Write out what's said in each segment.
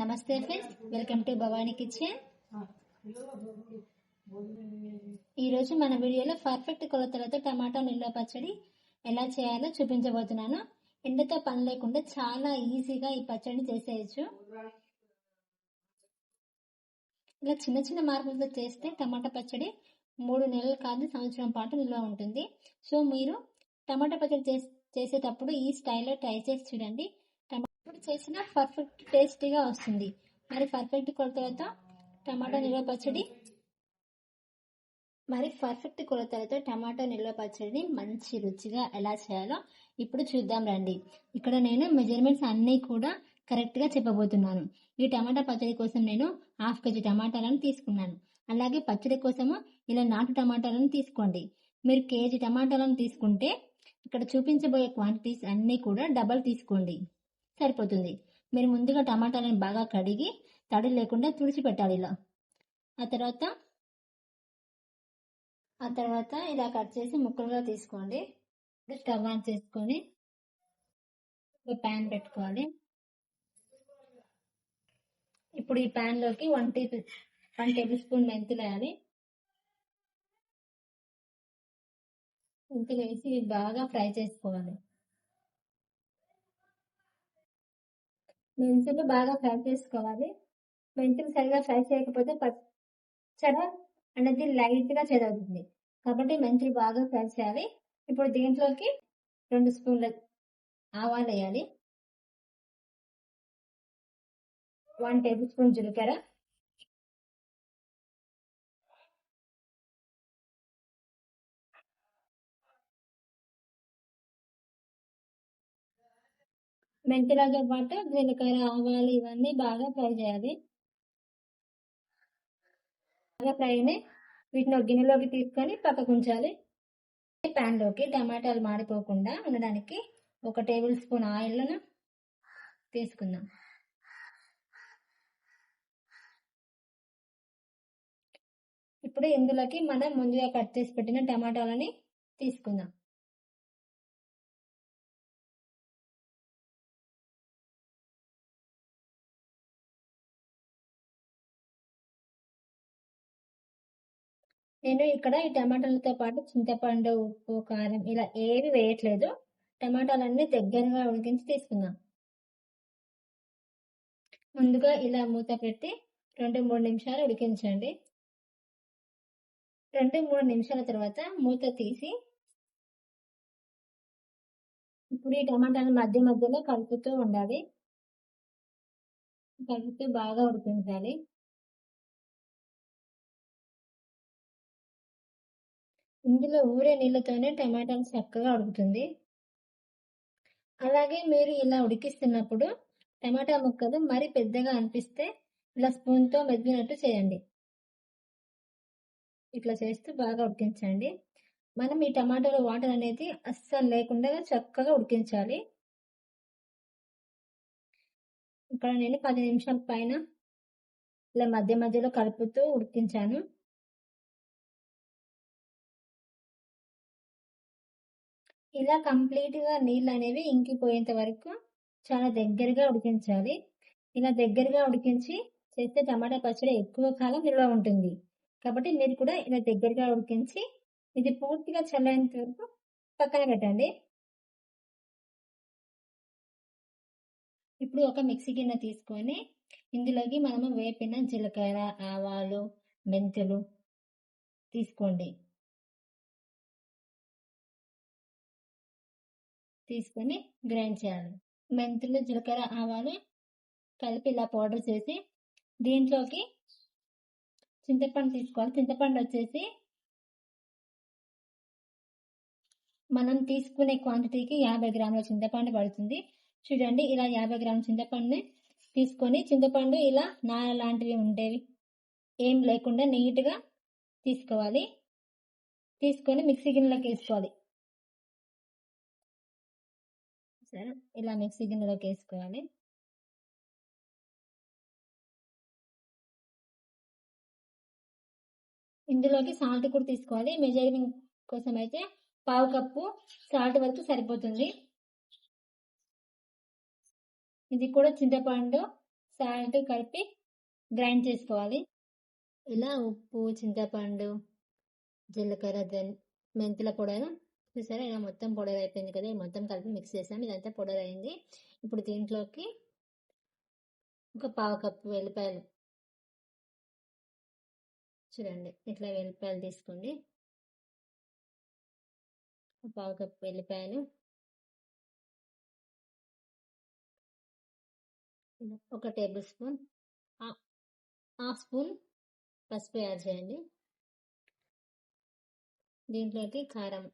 నమస్తే friends, welcome to Bhavani kitchen. ఈరోజు మన వీడియోలో పర్ఫెక్ట్ కొలతలతో టమాటా నిల్వ పచ్చడి ఎలా చేయాలో చూపించబోతున్నాను. ఎండతో పని లేకుండా చాలా ఈజీగా ఈ పచ్చడిని చేసేయచ్చు. ఇలా చిన్న చిన్న మార్పులతో చేస్తే టమాటా పచ్చడి 3 నెలలు కాదు, సంవత్సరం పాటు నిల్వ ఉంటుంది. సో మీరు టమాటా పచ్చడి చేసేటప్పుడు ఈ స్టైల్లో ట్రై చేసి చూడండి. టమాటా చేసిన పర్ఫెక్ట్ టేస్టీగా వస్తుంది. మరి పర్ఫెక్ట్ కొలతలతో టమాటా నిల్వ పచ్చడిని మంచి రుచిగా ఎలా చేయాలో ఇప్పుడు చూద్దాం రండి. ఇక్కడ నేను మెజర్మెంట్స్ అన్నీ కూడా కరెక్ట్గా చెప్పబోతున్నాను. ఈ టమాటా పచ్చడి కోసం నేను 1/2 kg టమాటాలను తీసుకున్నాను. అలాగే పచ్చడి కోసము ఇలా నాటు టమాటాలను తీసుకోండి. మీరు కేజీ టమాటాలను తీసుకుంటే ఇక్కడ చూపించబోయే క్వాంటిటీస్ అన్నీ కూడా డబల్ తీసుకోండి, సరిపోతుంది. మీరు ముందుగా టమాటాలను బాగా కడిగి తడి లేకుండా తుడిచిపెట్టాలి ఇలా. ఆ తర్వాత ఇలా కట్ చేసి ముక్కలుగా తీసుకోండి. స్టవ్ ఆన్ చేసుకొని ఒక ప్యాన్ పెట్టుకోవాలి. ఇప్పుడు ఈ ప్యాన్ లోకి 1 టేబుల్ స్పూన్ మెంతులు వేయాలి. మెంతులు వేసి బాగా ఫ్రై చేసుకోవాలి. మెంతులు బాగా ఫ్రై చేసుకోవాలి. మెంతులు సరిగా ఫ్రై చేయకపోతే పచ్చడి అనేది లైట్ గా చెదవుతుంది. కాబట్టి మెంతులు బాగా ఫ్రై చేయాలి. ఇప్పుడు దీంట్లోకి 2 స్పూన్ల ఆవాలు వేయాలి. 1 టేబుల్ స్పూన్ జీలకర్ర, మెంతులతో పాటు జీలకర్ర, ఆవాలు ఇవన్నీ బాగా ఫ్రై చేయాలి. బాగా ఫ్రై అయినాయి. వీటిని ఒక గిన్నెలోకి తీసుకొని పక్కకు ఉంచాలి. ప్యాన్ లోకి టమాటాలు మాడిపోకుండా ఉండడానికి 1 టేబుల్ స్పూన్ ఆయిల్ను తీసుకుందాం. ఇప్పుడు ఇందులోకి మనం ముందుగా కట్ చేసి పెట్టిన టమాటాలని తీసుకుందాం. నేను ఇక్కడ ఈ టమాటాలతో పాటు చింతపండు, ఉప్పు, కారం ఇలా ఏవి వేయట్లేదు. టమాటాలన్నీ దగ్గరగా ఉడికించి తీసుకుందాం. ముందుగా ఇలా మూత పెట్టి 2-3 నిమిషాలు ఉడికించండి. 2-3 నిమిషాల తర్వాత మూత తీసి ఇప్పుడు ఈ టమాటాలు మధ్య మధ్యలో కలుపుతూ ఉండాలి. కలుపుతూ బాగా ఉడికించాలి. ఇందులో ఊరే నీళ్ళతోనే టమాటాలు చక్కగా ఉడుకుతుంది. అలాగే మీరు ఇలా ఉడికిస్తున్నప్పుడు టమాటా ముక్కలు మరి పెద్దగా అనిపిస్తే ఇలా స్పూన్తో మెదిపినట్టు చేయండి. ఇట్లా చేస్తూ బాగా ఉడికించండి. మనం ఈ టమాటాలో వాటర్ అనేది అస్సలు లేకుండా చక్కగా ఉడికించాలి. ఇక్కడ నేను 10 నిమిషాల పైన ఇలా మధ్య మధ్యలో కలుపుతూ ఉడికించాను. ఇలా కంప్లీట్ గా నీళ్ళు అనేవి ఇంకిపోయేంత వరకు చాలా దగ్గరగా ఉడికించాలి. ఇలా దగ్గరగా ఉడికించి చేస్తే టమాటా పచ్చడి ఎక్కువ కాలం నిల్వ ఉంటుంది. కాబట్టి మీరు కూడా ఇలా దగ్గరగా ఉడికించి ఇది పూర్తిగా చల్లేంత వరకు పక్కన పెట్టండి. ఇప్పుడు ఒక మిక్సీ గిన్నె తీసుకొని ఇందులోకి మనము వేపిన జీలకర్ర, ఆవాలు, మెంతులు తీసుకోండి. తీసుకొని గ్రైండ్ చేయాలి. మెంతులు, జీలకర్ర, ఆవాలు కలిపి ఇలా పౌడర్ చేసి దీంట్లోకి చింతపండు తీసుకోవాలి. చింతపండు వచ్చేసి మనం తీసుకునే క్వాంటిటీకి 50 గ్రాముల చింతపండు పడుతుంది. చూడండి, ఇలా 50 గ్రాముల చింతపండుని తీసుకొని చింతపండు ఇలా నార లాంటివి ఉండేవి ఏం లేకుండా నీట్గా తీసుకోవాలి. తీసుకొని మిక్సీ గిన్నెలోకి వేసుకోవాలి. సరే, ఇలా మిక్సీ గిన్నెలోకి వేసుకోవాలి. ఇందులోకి సాల్ట్ కూడా తీసుకోవాలి. మెజరింగ్ కోసం అయితే 1/2 కప్పు సాల్ట్ వరకు సరిపోతుంది. ఇది కూడా చింతపండు సాల్ట్ కలిపి గ్రైండ్ చేసుకోవాలి. ఇలా ఉప్పు, చింతపండు, జీలకర్ర, మెంతుల పౌడర్ చూసారా, ఇలా మొత్తం పౌడర్ అయిపోయింది కదా. మొత్తం కలిపి మిక్స్ చేసాం. ఇదంతా పౌడర్ అయింది. ఇప్పుడు దీంట్లోకి ఒక పావు కప్పు వెల్లిపాయలు, చూడండి ఇట్లా వెల్లిపాయలు తీసుకోండి. పావు కప్పు వెల్లిపాయలు, ఒక టేబుల్ స్పూన్, హాఫ్ స్పూన్ పసుపు యాడ్ చేయండి. దీంట్లోకి కారం,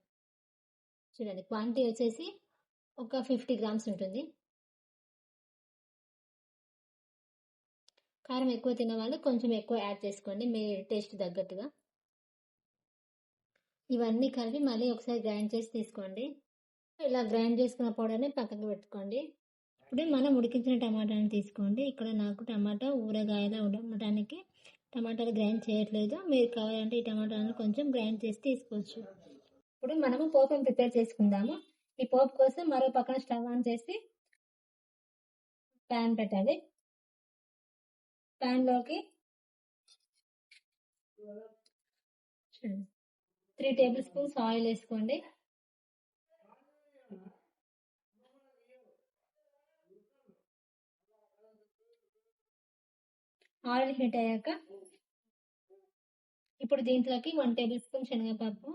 చూడండి క్వాంటిటీ వచ్చేసి ఒక 50 గ్రామ్స్ ఉంటుంది. కారం ఎక్కువ తినే వాళ్ళు కొంచెం ఎక్కువ యాడ్ చేసుకోండి, మీ టేస్ట్ తగ్గట్టుగా. ఇవన్నీ కలిపి మళ్ళీ ఒకసారి గ్రైండ్ చేసి తీసుకోండి. ఇలా గ్రైండ్ చేసుకున్న పౌడర్ని పక్కకు పెట్టుకోండి. ఇప్పుడు మనం ఉడికించిన టమాటాని తీసుకోండి. ఇక్కడ నాకు టమాటా ఊరగాయలా ఉండటానికి టమాటాలు గ్రైండ్ చేయట్లేదు. మీరు కావాలంటే ఈ టమాటాలను కొంచెం గ్రైండ్ చేసి తీసుకోవచ్చు. ఇప్పుడు మనము పోపుని ప్రిపేర్ చేసుకుందాము. ఈ పోపు కోసం మరో పక్కన స్టవ్ ఆన్ చేసి ప్యాన్ పెట్టాలి. ప్యాన్లోకి 3 టేబుల్ స్పూన్స్ ఆయిల్ వేసుకోండి. ఆయిల్ హీట్ అయ్యాక ఇప్పుడు దీంట్లోకి 1 టేబుల్ స్పూన్ శనగపప్పు,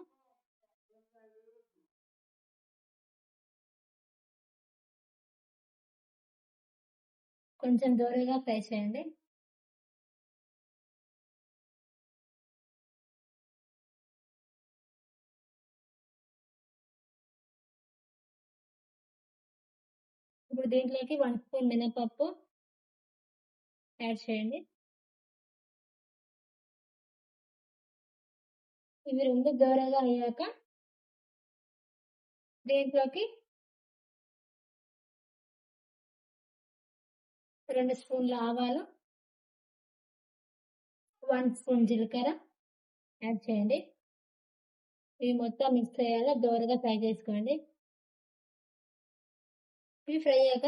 కొంచెం దూరంగా ఫ్రై చేయండి. ఇప్పుడు దీంట్లోకి 1 స్పూన్ మినపప్పు యాడ్ చేయండి. ఇవి రెండు దూరగా అయ్యాక దీంట్లోకి 2 స్పూన్ల ఆవాలు, 1 స్పూన్ జీలకర్ర యాడ్ చేయండి. ఇవి మొత్తం మిక్స్ అయ్యేలా దూరగా ఫ్రై చేసుకోండి. ఇవి ఫ్రై అయ్యాక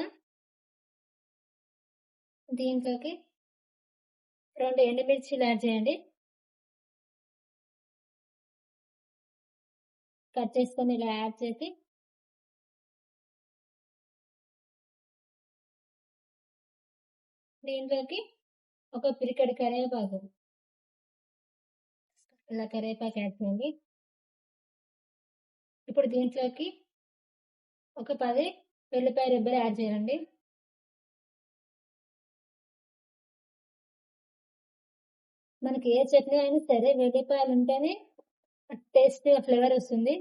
దీంట్లోకి 2 ఎండుమిర్చీలు యాడ్ చేయండి. కట్ చేసుకొని ఇలా యాడ్ చేసి దీంట్లోకి ఒక పిరికెడు కరివేపాకు, ఇలా కరివేపాకు యాడ్ చేయండి. ఇప్పుడు దీంట్లోకి ఒక 10 వెల్లిపాయ రెబ్బలు యాడ్ చేయండి. మనకి ఏ చట్నీ అయినా సరే వెల్లిపాయలు ఉంటేనే టేస్ట్ ఫ్లేవర్ వస్తుంది.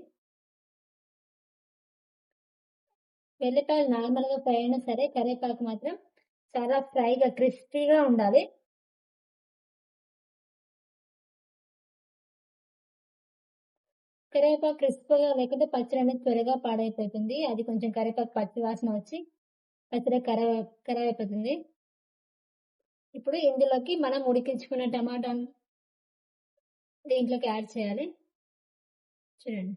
వెల్లిపాయలు నార్మల్గా ఫ్రై అయినా సరే కరివేపాకు మాత్రం చాలా ఫ్రైగా క్రిస్పీగా ఉండాలి. కరివేపాకు క్రిస్పీగా లేకుంటే పచ్చడి అనేది త్వరగా పాడైపోతుంది. అది కొంచెం కరివేపాకు పచ్చి వాసన వచ్చి పచ్చడి కరాబ్. ఇప్పుడు ఇందులోకి మనం ఉడికించుకున్న టమాటాను దీంట్లోకి యాడ్ చేయాలి. చూడండి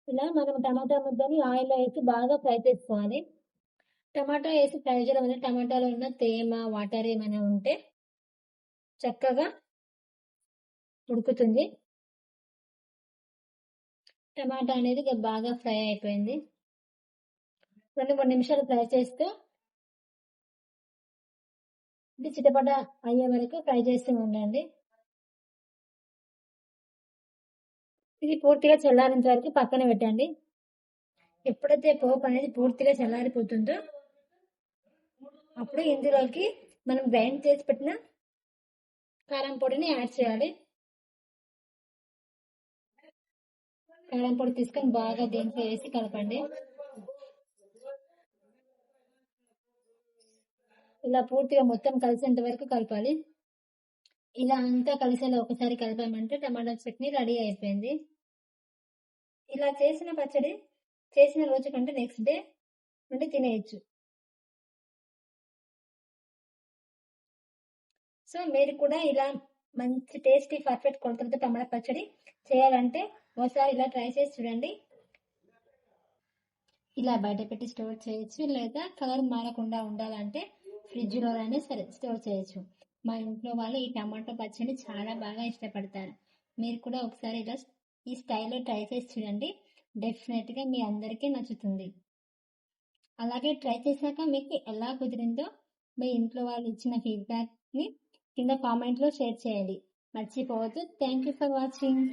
ఇలా మనం టమాటా ముద్దని ఆయిల్లో వేసి బాగా ఫ్రై చేసుకోవాలి. టమాటా వేసి ఫ్రై చేయడం వల్ల టమాటాలో ఉన్న తేమ, వాటర్ ఏమైనా ఉంటే చక్కగా ఉడుకుతుంది. టమాటా అనేది బాగా ఫ్రై అయిపోయింది. 2-3 నిమిషాలు ఫ్రై చేస్తూ ఇది చిటపట అయ్యే వరకు ఫ్రై చేస్తూ ఉండండి. ఇది పూర్తిగా చల్లారేంత వరకు పక్కన పెట్టండి. ఎప్పుడైతే పోపు అనేది పూర్తిగా చల్లారిపోతుందో అప్పుడు ఇందులోకి మనం గ్రైండ్ చేసి పెట్టిన కారం పొడిని యాడ్ చేయాలి. కారం పొడి తీసుకొని బాగా దీంట్లో వేసి కలపండి. ఇలా పూర్తిగా మొత్తం కలిసేంత వరకు కలపాలి. ఇలా అంతా కలిసేలా ఒకసారి కలిపామంటే టమాటా చట్నీ రెడీ అయిపోయింది. ఇలా చేసిన పచ్చడి చేసిన రోజు కంటే నెక్స్ట్ డే నుండి తినేయచ్చు. సో మీరు కూడా ఇలా మంచి టేస్టీ పర్ఫెక్ట్ కొలతలతో టమాటా పచ్చడి చేయాలంటే ఒకసారి ఇలా ట్రై చేసి చూడండి. ఇలా బయట పెట్టి స్టోర్ చేయొచ్చు, లేదా కలర్ మారకుండా ఉండాలంటే ఫ్రిడ్జ్లో అయినా సరే స్టోర్ చేయొచ్చు. మా ఇంట్లో వాళ్ళు ఈ టమాటో పచ్చడి చాలా బాగా ఇష్టపడతారు. మీరు కూడా ఒకసారి ఇలా ఈ స్టైల్లో ట్రై చేసి చూడండి. డెఫినెట్గా మీ అందరికీ నచ్చుతుంది. అలాగే ట్రై చేశాక మీకు ఎలా కుదిరిందో మీ ఇంట్లో వాళ్ళు ఇచ్చిన ఫీడ్బ్యాక్ని కింద కామెంట్లో షేర్ చేయండి. మర్చిపోవద్దు. Thank you for watching.